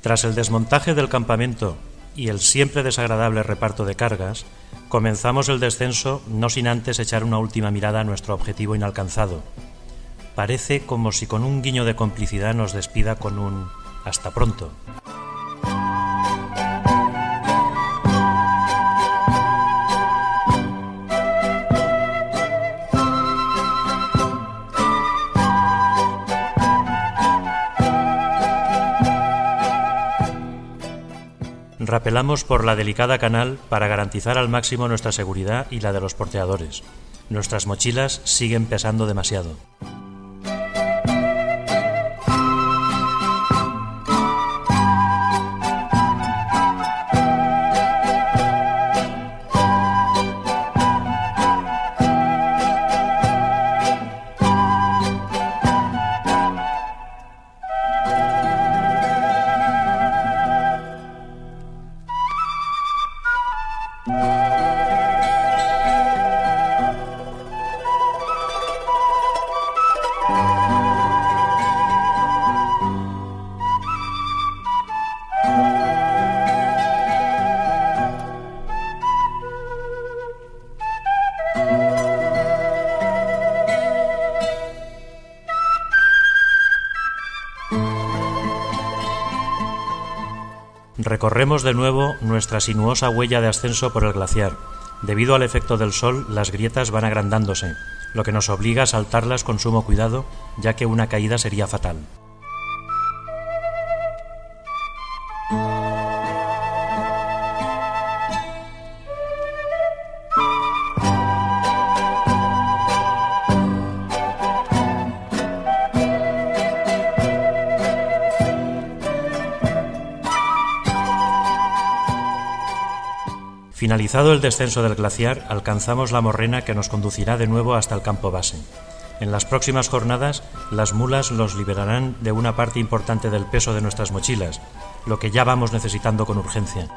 Tras el desmontaje del campamento y el siempre desagradable reparto de cargas, comenzamos el descenso no sin antes echar una última mirada a nuestro objetivo inalcanzado. Parece como si con un guiño de complicidad nos despida con un «hasta pronto». Rapelamos por la delicada canal para garantizar al máximo nuestra seguridad y la de los porteadores. Nuestras mochilas siguen pesando demasiado. Recorremos de nuevo nuestra sinuosa huella de ascenso por el glaciar. Debido al efecto del sol, las grietas van agrandándose, lo que nos obliga a saltarlas con sumo cuidado, ya que una caída sería fatal. Finalizado el descenso del glaciar, alcanzamos la morrena que nos conducirá de nuevo hasta el campo base. En las próximas jornadas, las mulas nos liberarán de una parte importante del peso de nuestras mochilas, lo que ya vamos necesitando con urgencia.